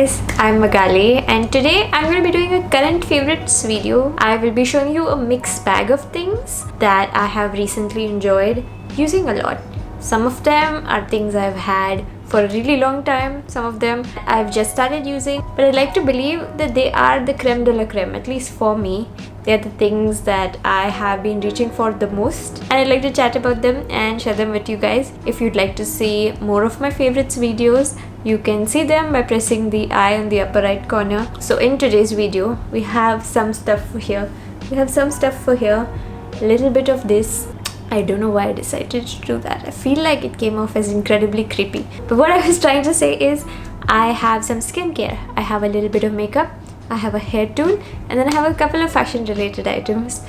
guys, I'm Magali and today I'm going to be doing a current favorites video. I will be showing you a mixed bag of things that I have recently enjoyed using a lot. Some of them are things I've had for a really long time, some of them I've just started using, but I'd like to believe that they are the creme de la creme, at least for me. They're the things that I have been reaching for the most, and I'd like to chat about them and share them with you guys. If you'd like to see more of my favorites videos, you can see them by pressing the I on the upper right corner. So in today's video, we have some stuff for here. A little bit of this. I don't know why I decided to do that. I feel like it came off as incredibly creepy. But what I was trying to say is I have some skincare. I have a little bit of makeup. I have a hair tool, and then I have a couple of fashion related items.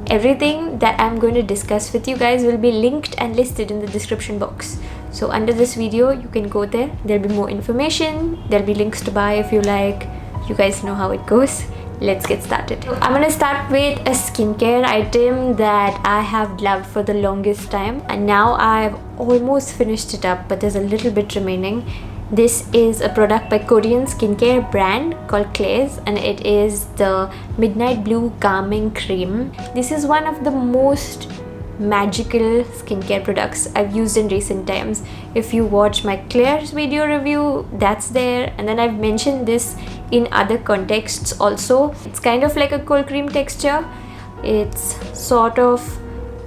Everything that I'm going to discuss with you guys will be linked and listed in the description box. So under this video, you can go there. There'll be more information. There'll be links to buy if you like. You guys know how it goes. Let's get started. I'm gonna start with a skincare item that I have loved for the longest time, and now I've almost finished it up, but there's a little bit remaining. This is a product by Korean skincare brand called ʟᴇᴜ, and it is the Midnight Blue Calming Cream. This is one of the most magical skincare products I've used in recent times. If you watch my Claire's video review, that's there, and then I've mentioned this in other contexts also. It's kind of like a cold cream texture. It's sort of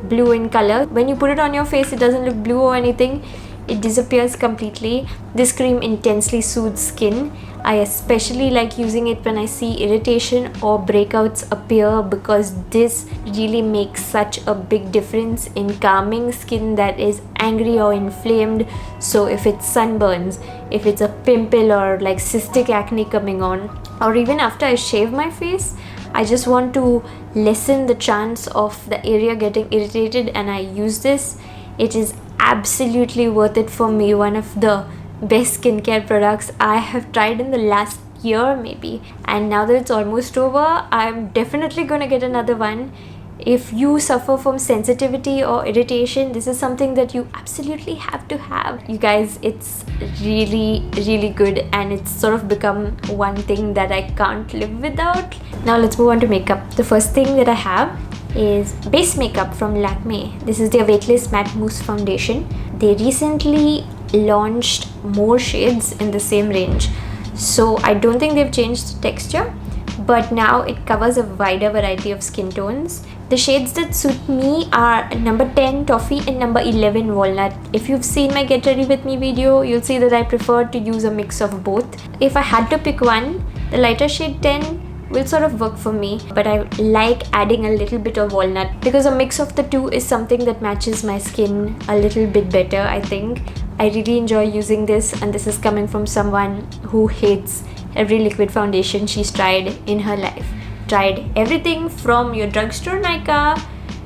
blue in color. When you put it on your face, it doesn't look blue or anything. It disappears completely. This cream intensely soothes skin. I especially like using it when I see irritation or breakouts appear, because this really makes such a big difference in calming skin that is angry or inflamed. So if it's sunburns, if it's a pimple or like cystic acne coming on, or even after I shave my face, I just want to lessen the chance of the area getting irritated, and I use this. It is absolutely worth it for me. One of the best skincare products I have tried in the last year maybe, and now that it's almost over, I'm definitely gonna get another one. If you suffer from sensitivity or irritation, this is something that you absolutely have to have. You guys, it's really good, and it's sort of become one thing that I can't live without. Now let's move on to makeup. The first thing that I have is base makeup from ÄcMe. This is their weightless matte mousse foundation. They recently launched more shades in the same range, so I don't think they've changed the texture, but now it covers a wider variety of skin tones. The shades that suit me are number 10 Toffee and number 11 Walnut. If you've seen my Get Ready With Me video, you'll see that I prefer to use a mix of both. If I had to pick one, the lighter shade 10 will sort of work for me, but I like adding a little bit of walnut because a mix of the two is something that matches my skin a little bit better, I think. I really enjoy using this, and this is coming from someone who hates every liquid foundation she's tried in her life. Tried everything from your drugstore Nykaa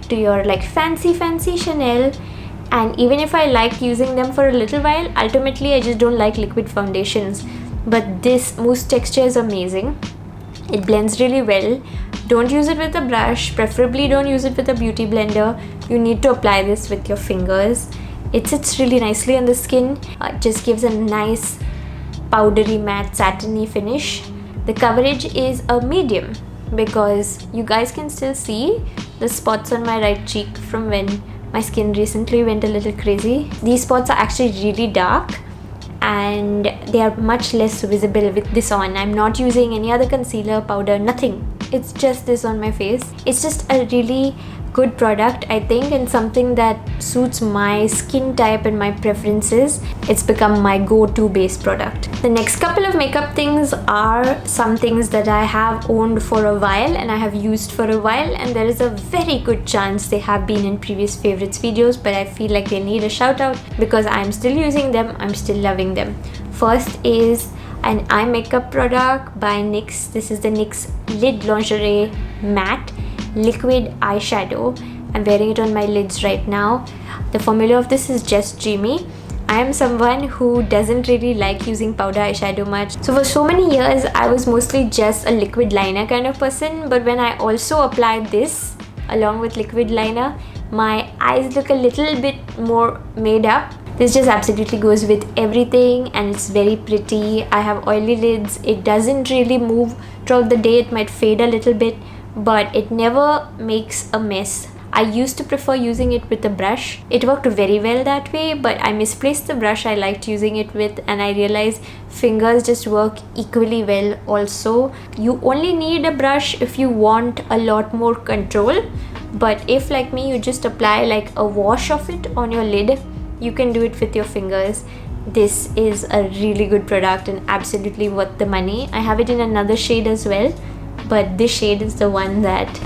to your like fancy Chanel, and even if I like using them for a little while, ultimately I just don't like liquid foundations. But this mousse texture is amazing. It blends really well. Don't use it with a brush, preferably don't use it with a beauty blender. You need to apply this with your fingers. It sits really nicely on the skin. It just gives a nice powdery matte satiny finish. The coverage is a medium, because you guys can still see the spots on my right cheek from when my skin recently went a little crazy. These spots are actually really dark, and they are much less visible with this on. I'm not using any other concealer, powder, nothing. It's just this on my face. It's just a really good product, I think, and something that suits my skin type and my preferences. It's become my go-to base product. The next couple of makeup things are some things that I have owned for a while and I have used for a while, and there is a very good chance they have been in previous favorites videos, but I feel like they need a shout out because I'm still using them, I'm still loving them. First is an eye makeup product by NYX. This is the NYX Lid Lingerie Matte Liquid Eyeshadow. I'm wearing it on my lids right now. The formula of this is just dreamy. I am someone who doesn't really like using powder eyeshadow much. So for so many years, I was mostly just a liquid liner kind of person. But when I also applied this along with liquid liner, my eyes look a little bit more made up. This just absolutely goes with everything and it's very pretty. I have oily lids. It doesn't really move throughout the day. It might fade a little bit, but it never makes a mess. I used to prefer using it with a brush. It worked very well that way, but I misplaced the brush I liked using it with, and I realized fingers just work equally well also. You only need a brush if you want a lot more control, but if like me you just apply like a wash of it on your lid, you can do it with your fingers. This is a really good product and absolutely worth the money. I have it in another shade as well, but this shade is the one that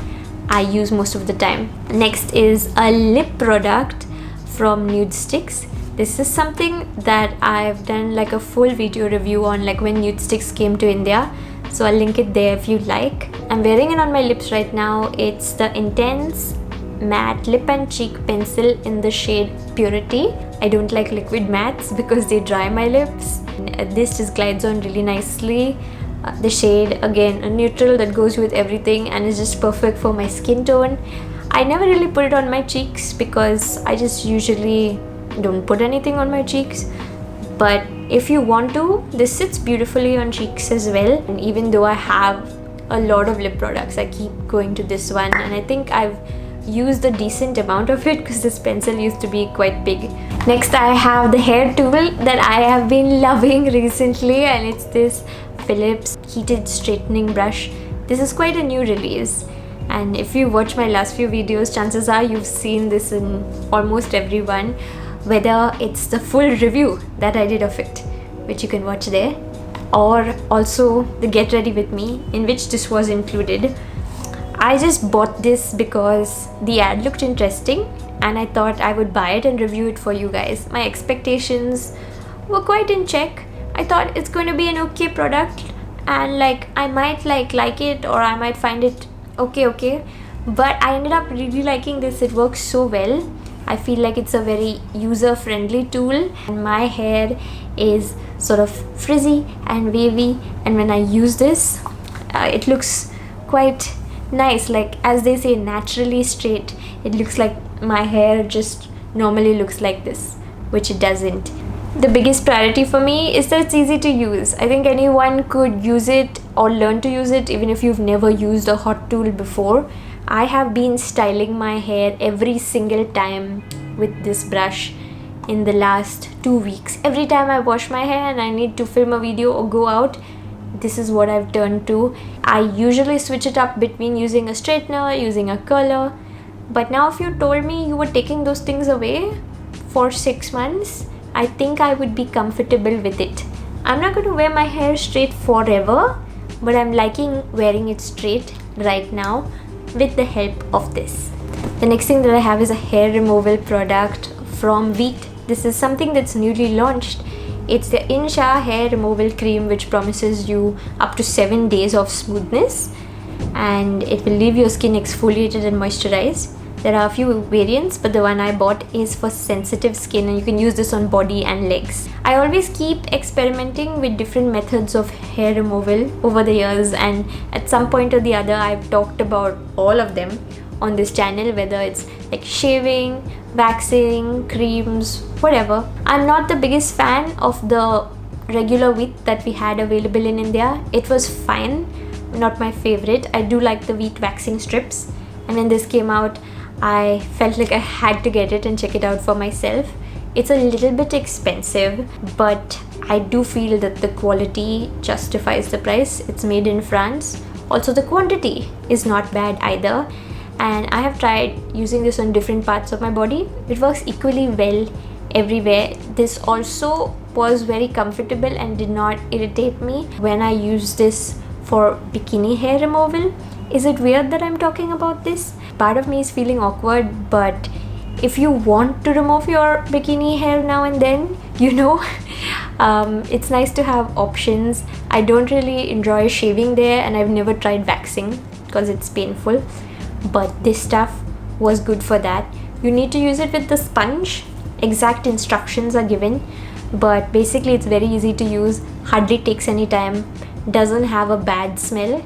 I use most of the time. Next is a lip product from Nude Sticks. This is something that I've done like a full video review on, like when Nude Sticks came to India, so I'll link it there if you like. I'm wearing it on my lips right now. It's the Intense Matte Lip and Cheek Pencil in the shade Purity. I don't like liquid mattes because they dry my lips. This just glides on really nicely. The shade, again, a neutral that goes with everything and is just perfect for my skin tone. I never really put it on my cheeks because I just usually don't put anything on my cheeks, but if you want to, this sits beautifully on cheeks as well. And even though I have a lot of lip products, I keep going to this one, and I think I've used a decent amount of it because this pencil used to be quite big. Next, I have the hair tool that I have been loving recently, and it's this Philips heated straightening brush. This is quite a new release, and if you watch my last few videos, chances are you've seen this in almost every one, whether it's the full review that I did of it, which you can watch there, or also the Get Ready With Me, in which this was included. I just bought this because the ad looked interesting and I thought I would buy it and review it for you guys. My expectations were quite in check. I thought it's going to be an okay product, and like I might like it, or I might find it okay, but I ended up really liking this. It works so well. I feel like it's a very user-friendly tool, and my hair is sort of frizzy and wavy, and when I use this, it looks quite nice, like as they say, naturally straight. It looks like my hair just normally looks like this, which it doesn't. The biggest priority for me is that it's easy to use. I think anyone could use it or learn to use it even if you've never used a hot tool before. I have been styling my hair every single time with this brush in the last 2 weeks. Every time I wash my hair and I need to film a video or go out, this is what I've turned to. I usually switch it up between using a straightener, using a curler, but now if you told me you were taking those things away for 6 months, I think I would be comfortable with it. I'm not going to wear my hair straight forever, but I'm liking wearing it straight right now with the help of this. The next thing that I have is a hair removal product from Veet. This is something that's newly launched. It's the In-Shower Hair Removal Cream, which promises you up to 7 days of smoothness, and it will leave your skin exfoliated and moisturized. There are a few variants, but the one I bought is for sensitive skin, and you can use this on body and legs. I always keep experimenting with different methods of hair removal over the years, and at some point or the other I've talked about all of them on this channel, whether it's like shaving, waxing, creams, whatever. I'm not the biggest fan of the regular Veet that we had available in India. It was fine, not my favorite. I do like the Veet waxing strips, and when this came out, I felt like I had to get it and check it out for myself. It's a little bit expensive, but I do feel that the quality justifies the price. It's made in France. Also, the quantity is not bad either, and I have tried using this on different parts of my body. It works equally well everywhere. This also was very comfortable and did not irritate me when I used this for bikini hair removal. Is it weird that I'm talking about this? Part of me is feeling awkward, but if you want to remove your bikini hair now and then, you know, it's nice to have options. I don't really enjoy shaving there, and I've never tried waxing because it's painful, but this stuff was good for that. You need to use it with the sponge. Exact instructions are given, but basically it's very easy to use, hardly takes any time, doesn't have a bad smell,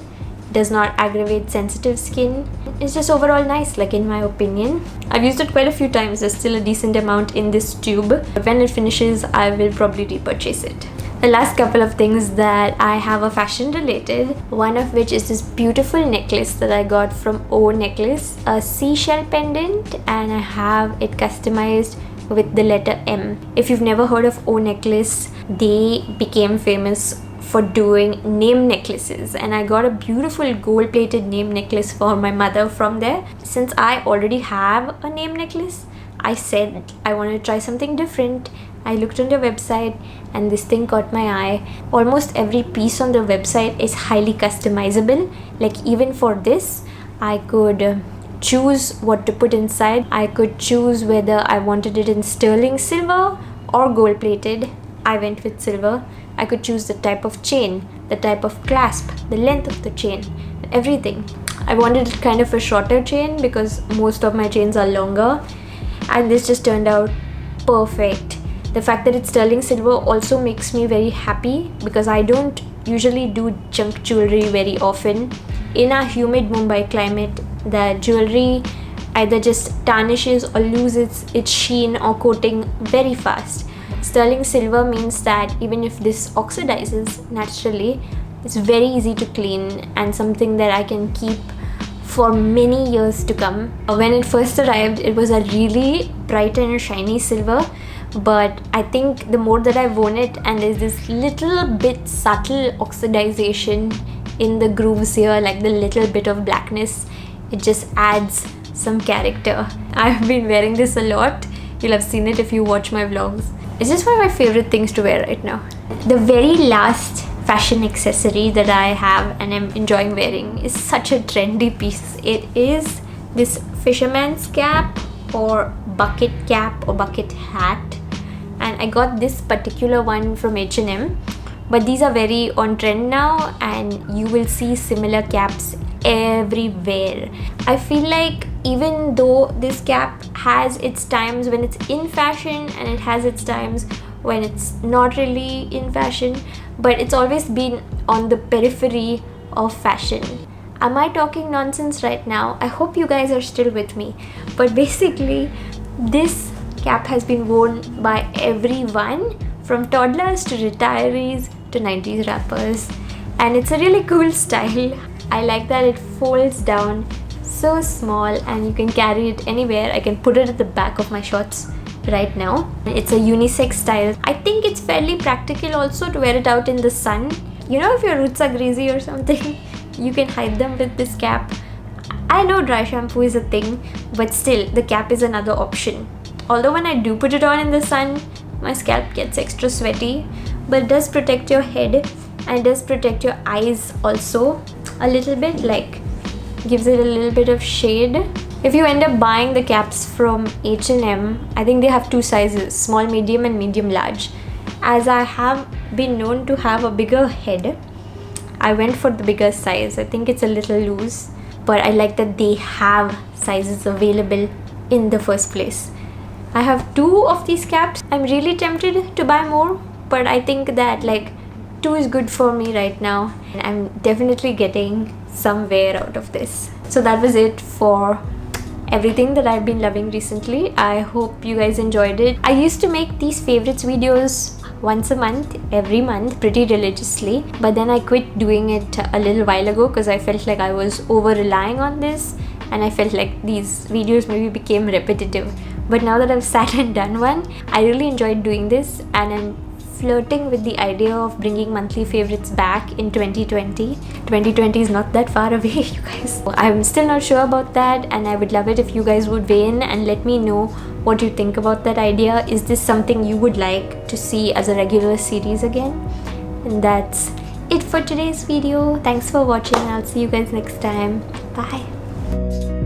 does not aggravate sensitive skin. It's just overall nice, like in my opinion. I've used it quite a few times. There's still a decent amount in this tube, but when it finishes I will probably repurchase it. The last couple of things that I have are fashion related, one of which is this beautiful necklace that I got from oNecklace, a seashell pendant, and I have it customized with the letter M. If you've never heard of oNecklace, they became famous for doing name necklaces, and I got a beautiful gold plated name necklace for my mother from there. Since I already have a name necklace, I said I want to try something different. I looked on their website and this thing caught my eye. Almost every piece on the website is highly customizable. Like even for this, I could choose what to put inside. I could choose whether I wanted it in sterling silver or gold plated. I went with silver. I could choose the type of chain, the type of clasp, the length of the chain, everything. I wanted kind of a shorter chain because most of my chains are longer, and this just turned out perfect. The fact that it's sterling silver also makes me very happy because I don't usually do junk jewelry very often. In our humid Mumbai climate, the jewelry either just tarnishes or loses its sheen or coating very fast. Sterling silver means that even if this oxidizes naturally, it's very easy to clean and something that I can keep for many years to come. When it first arrived, it was a really bright and shiny silver, but I think the more that I've worn it and there's this little bit subtle oxidization in the grooves here, like the little bit of blackness, it just adds some character. I've been wearing this a lot. You'll have seen it if you watch my vlogs. It's just one of my favorite things to wear right now. The very last fashion accessory that I have and I'm enjoying wearing is such a trendy piece. It is this fisherman's cap or bucket cap or bucket hat, and I got this particular one from H&M, but these are very on trend now and you will see similar caps everywhere. I feel like even though this cap has its times when it's in fashion and it has its times when it's not really in fashion, but it's always been on the periphery of fashion. Am I talking nonsense right now? I hope you guys are still with me. But basically, this cap has been worn by everyone, from toddlers to retirees to 90s rappers, and it's a really cool style. I like that it folds down so small and you can carry it anywhere. I can put it at the back of my shorts right now. It's a unisex style. I think it's fairly practical also to wear it out in the sun. You know, if your roots are greasy or something, you can hide them with this cap. I know dry shampoo is a thing, but still the cap is another option. Although when I do put it on in the sun, my scalp gets extra sweaty, but it does protect your head and it does protect your eyes also a little bit, like gives it a little bit of shade. If you end up buying the caps from H&M, I think they have two sizes, small medium and medium large. As I have been known to have a bigger head, I went for the bigger size. I think it's a little loose, but I like that they have sizes available in the first place. I have two of these caps. I'm really tempted to buy more, but I think that like 2 is good for me right now, and I'm definitely getting some wear out of this. So that was it for everything that I've been loving recently. I hope you guys enjoyed it. I used to make these favorites videos once a month, every month, pretty religiously, but then I quit doing it a little while ago because I felt like I was over relying on this and I felt like these videos maybe became repetitive. But now that I've sat and done one, I really enjoyed doing this, and I'm flirting with the idea of bringing monthly favorites back in 2020. 2020 is not that far away, you guys. I'm still not sure about that, and I would love it if you guys would weigh in and let me know what you think about that idea. Is this something you would like to see as a regular series again? And that's it for today's video. Thanks for watching. I'll see you guys next time. Bye.